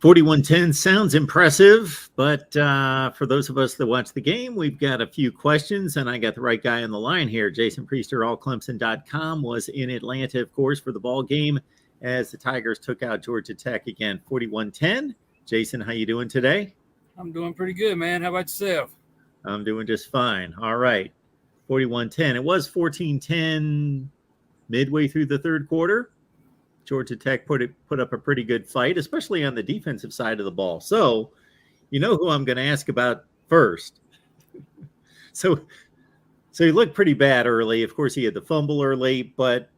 41-10 sounds impressive, but for those of us that watch the game, we've got a few questions, and I got the right guy on the line here. Jason Priester, allclemson.com, was in Atlanta, of course, for the ball game as the Tigers took out Georgia Tech again, 41-10. Jason, how you doing today? I'm doing pretty good, man. How about yourself? I'm doing just fine. All right, 41-10. It was 14-10 midway through the third quarter. Georgia Tech put up a pretty good fight, especially on the defensive side of the ball. So, you know who I'm going to ask about first. So he looked pretty bad early. Of course, he had the fumble early, but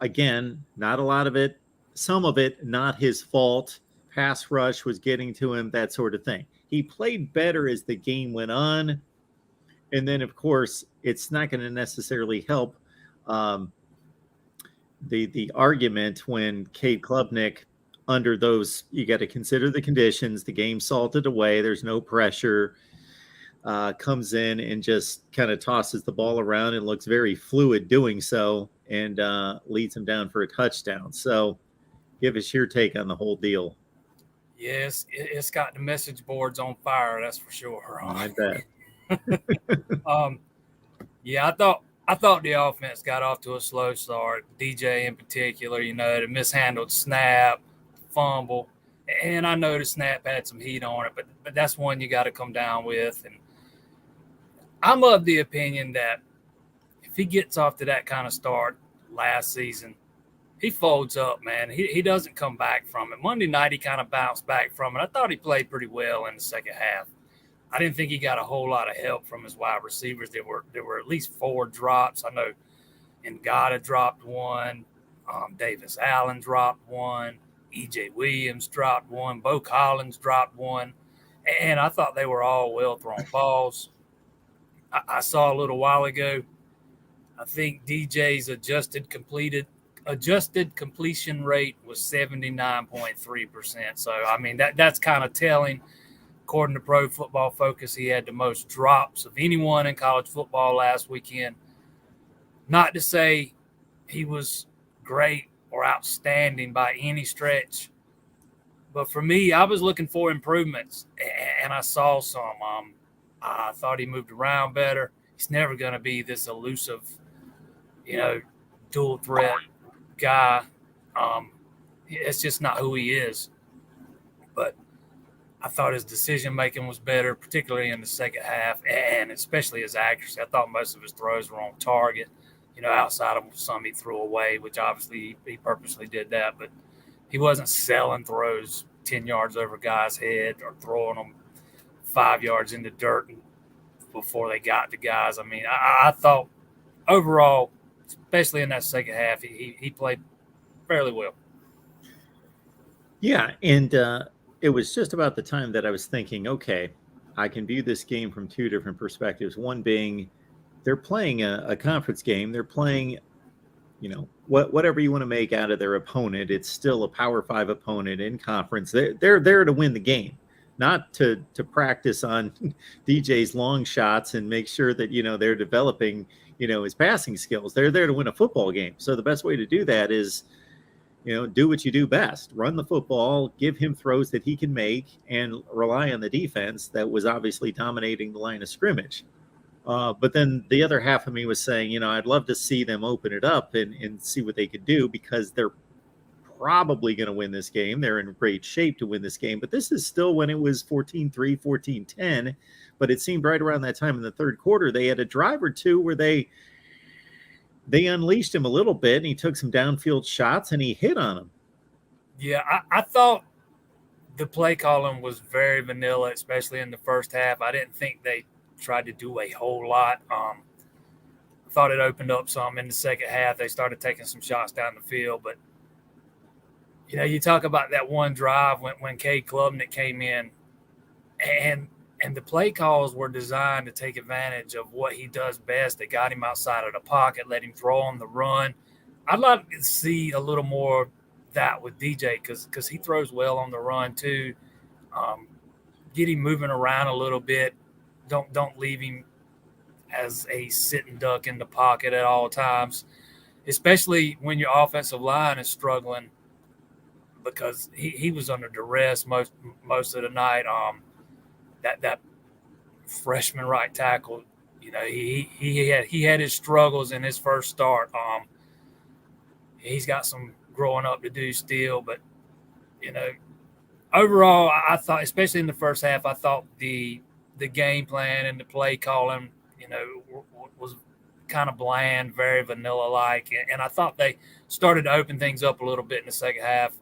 again, not a lot of it. Some of it, not his fault. Pass rush was getting to him, that sort of thing. He played better as the game went on. And then, of course, it's not going to necessarily help the argument when Cade Klubnik, under those, you got to consider the conditions, the game salted away, there's no pressure, comes in and just kind of tosses the ball around and looks very fluid doing so, and leads him down for a touchdown. So give us your take on the whole deal. Yes, it's got the message boards on fire, that's for sure. I bet. Yeah, I thought the offense got off to a slow start. DJ in particular, the mishandled snap, fumble. And I know the snap had some heat on it, but that's one you got to come down with. And I'm of the opinion that if he gets off to that kind of start last season, he folds up, man. He doesn't come back from it. Monday night, he kind of bounced back from it. I thought he played pretty well in the second half. I didn't think he got a whole lot of help from his wide receivers. There were at least 4 drops. I know Ngata dropped one. Davis Allen dropped one. E.J. Williams dropped one. Bo Collins dropped one. And I thought they were all well-thrown balls. I saw a little while ago, I think DJ's adjusted completion rate was 79.3%. So, I mean, that's kind of telling. According to Pro Football Focus, he had the most drops of anyone in college football last weekend. Not to say he was great or outstanding by any stretch, but for me, I was looking for improvements, and I saw some. I thought he moved around better. He's never going to be this elusive, dual threat guy. It's just not who he is. But I thought his decision-making was better, particularly in the second half, and especially his accuracy. I thought most of his throws were on target, outside of some he threw away, which obviously he purposely did that. But he wasn't selling throws 10 yards over a guy's head or throwing them 5 yards in the dirt before they got to guys. I mean, I thought overall, especially in that second half, he played fairly well. Yeah, and it was just about the time that I was thinking, okay, I can view this game from 2 different perspectives. One being they're playing a conference game. They're playing, whatever you want to make out of their opponent. It's still a Power 5 opponent in conference. They're there to win the game, not to practice on DJ's long shots and make sure that, they're developing, his passing skills. They're there to win a football game. So the best way to do that is, do what you do best. Run the football, give him throws that he can make, and rely on the defense that was obviously dominating the line of scrimmage. But then the other half of me was saying, I'd love to see them open it up and see what they could do, because they're probably going to win this game. They're in great shape to win this game. But this is still when it was 14-3, 14-10. But it seemed right around that time in the third quarter, they had a drive or two where they unleashed him a little bit, and he took some downfield shots, and he hit on them. Yeah, I thought the play calling was very vanilla, especially in the first half. I didn't think they tried to do a whole lot. I thought it opened up some in the second half. They started taking some shots down the field. But, you talk about that one drive when Cade Klubnik came in, and the play calls were designed to take advantage of what he does best. They got him outside of the pocket, let him throw on the run. I'd like to see a little more of that with DJ because he throws well on the run too. Get him moving around a little bit. Don't leave him as a sitting duck in the pocket at all times, especially when your offensive line is struggling. because he was under duress most of the night. That freshman right tackle, he had his struggles in his first start. He's got some growing up to do still, but you know, overall, I thought, especially in the first half, I thought the game plan and the play calling, was kind of bland, very vanilla like, and I thought they started to open things up a little bit in the second half.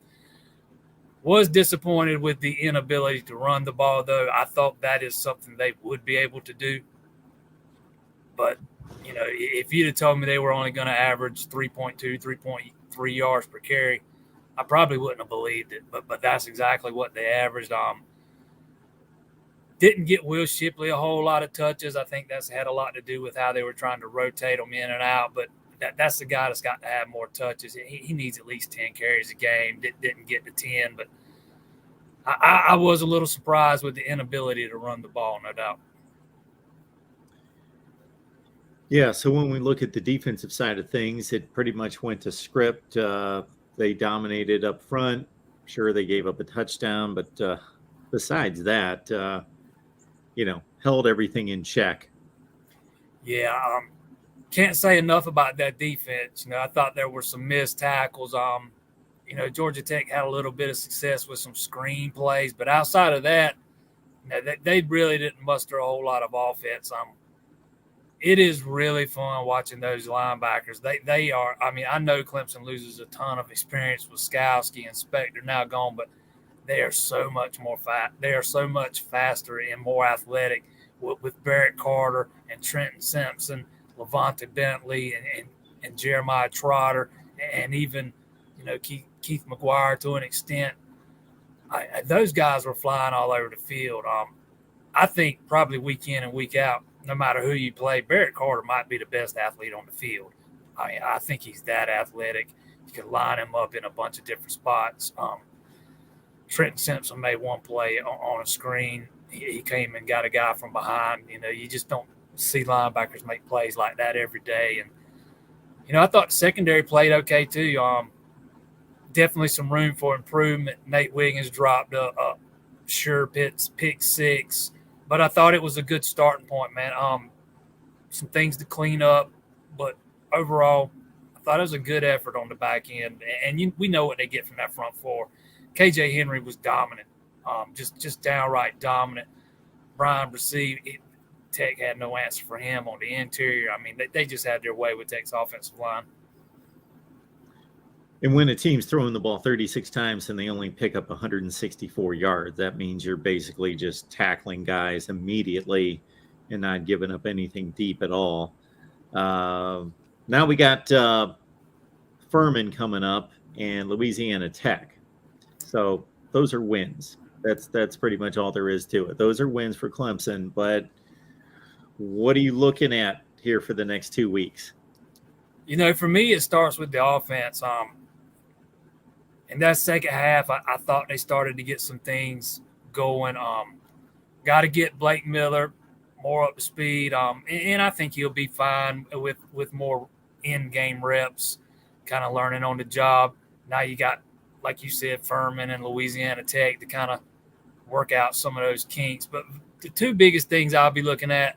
Was disappointed with the inability to run the ball, though. I thought that is something they would be able to do. But, if you'd have told me they were only going to average 3.2, 3.3 yards per carry, I probably wouldn't have believed it. But that's exactly what they averaged. Didn't get Will Shipley a whole lot of touches. I think that's had a lot to do with how they were trying to rotate them in and out. But that's the guy that's got to have more touches. He needs at least 10 carries a game. Didn't get to 10, but I was a little surprised with the inability to run the ball, no doubt. Yeah, so when we look at the defensive side of things, it pretty much went to script. They dominated up front. Sure, they gave up a touchdown, but besides that, held everything in check. Yeah, can't say enough about that defense. I thought there were some missed tackles. Georgia Tech had a little bit of success with some screen plays, but outside of that, they really didn't muster a whole lot of offense. It is really fun watching those linebackers. They are. I mean, I know Clemson loses a ton of experience with Skowski and Spector now gone, but they are so much more fast. They are so much faster and more athletic with Barrett Carter and Trenton Simpson, Levante Bentley and Jeremiah Trotter, and even Keith McGuire to an extent. Those guys were flying all over the field. I think probably week in and week out, no matter who you play, Barrett Carter might be the best athlete on the field. I think he's that athletic. You can line him up in a bunch of different spots. Trenton Simpson made one play on a screen. He came and got a guy from behind. You just don't see linebackers make plays like that every day. And, I thought the secondary played okay too. Definitely some room for improvement. Nate Wiggins dropped a sure pick six, but I thought it was a good starting point, man. Some things to clean up, but overall, I thought it was a good effort on the back end. And we know what they get from that front four. KJ Henry was dominant, just downright dominant. Brian received. Tech had no answer for him on the interior. I mean, they just had their way with Tech's offensive line. And when a team's throwing the ball 36 times and they only pick up 164 yards, that means you're basically just tackling guys immediately and not giving up anything deep at all. Now we got Furman coming up and Louisiana Tech. So those are wins. That's pretty much all there is to it. Those are wins for Clemson. But what are you looking at here for the next 2 weeks? For me, it starts with the offense. In that second half, I thought they started to get some things going. Got to get Blake Miller more up to speed. And I think he'll be fine with more in-game reps, kind of learning on the job. Now you got, like you said, Furman and Louisiana Tech to kind of work out some of those kinks. But the two biggest things I'll be looking at,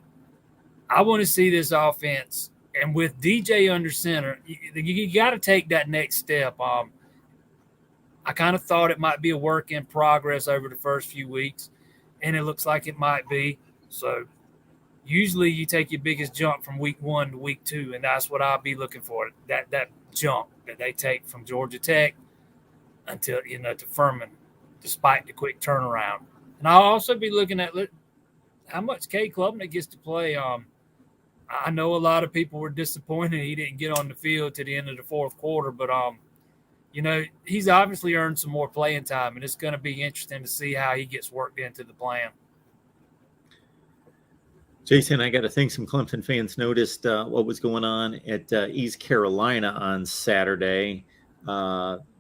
I want to see this offense. And with DJ under center, you got to take that next step. I kind of thought it might be a work in progress over the first few weeks, and it looks like it might be. So usually you take your biggest jump from week 1 to week 2, and that's what I'll be looking for, that jump that they take from Georgia Tech until, to Furman, despite the quick turnaround. And I'll also be looking at how much Cade Klubnik gets to play. I know a lot of people were disappointed he didn't get on the field to the end of the fourth quarter, but he's obviously earned some more playing time, and it's going to be interesting to see how he gets worked into the plan. Jason, I got to think some Clemson fans noticed what was going on at East Carolina on Saturday.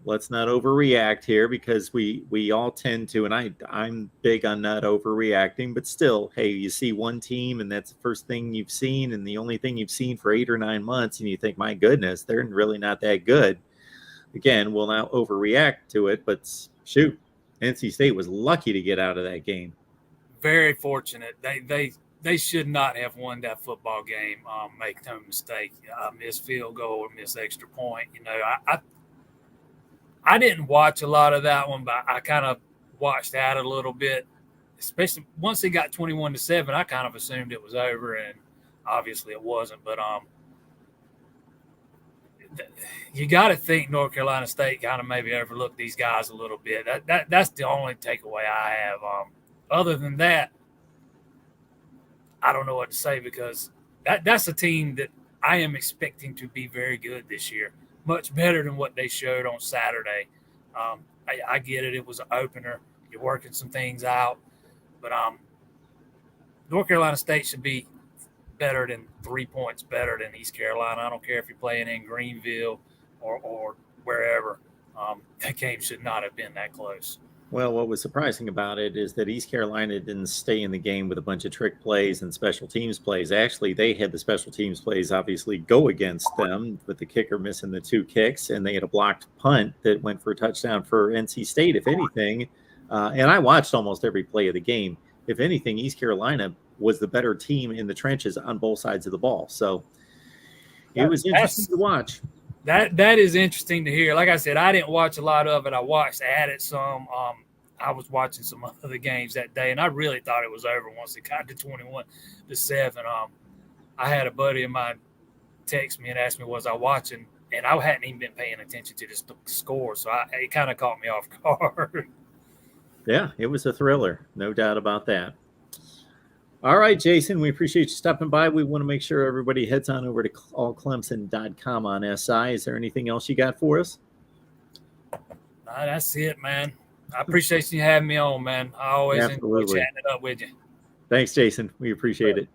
Let's not overreact here because we all tend to, and I'm big on not overreacting, but still, hey, you see one team and that's the first thing you've seen and the only thing you've seen for 8 or 9 months, and you think, my goodness, they're really not that good. again, will now overreact to it. But shoot, NC State was lucky to get out of that game. Very fortunate. They should not have won that football game. Make no mistake. Miss field goal or miss extra point. You know, I didn't watch a lot of that one, but I kind of watched that a little bit. Especially once it got 21-7, I kind of assumed it was over, and obviously it wasn't. But you got to think North Carolina State kind of maybe overlooked these guys a little bit. That's the only takeaway I have. Other than that, I don't know what to say, because that's a team that I am expecting to be very good this year, much better than what they showed on Saturday. I get it. It was an opener. You're working some things out. But North Carolina State should be better than 3 points better than East Carolina. I don't care if you're playing in Greenville or wherever. That game should not have been that close. Well, what was surprising about it is that East Carolina didn't stay in the game with a bunch of trick plays and special teams plays. Actually, they had the special teams plays obviously go against them, with the kicker missing the 2 kicks, and they had a blocked punt that went for a touchdown for NC State, if anything. And I watched almost every play of the game. If anything, East Carolina was the better team in the trenches on both sides of the ball. So it was interesting to watch. That is interesting to hear. Like I said, I didn't watch a lot of it. I watched at it some. I was watching some other games that day, and I really thought it was over once it got to 21-7. I had a buddy of mine text me and asked me, was I watching? And I hadn't even been paying attention to the score, so it kind of caught me off guard. Yeah, it was a thriller. No doubt about that. All right, Jason, we appreciate you stopping by. We want to make sure everybody heads on over to allclemson.com on SI. Is there anything else you got for us? That's it, man. I appreciate you having me on, man. I always enjoy chatting it up with you. Thanks, Jason. We appreciate it.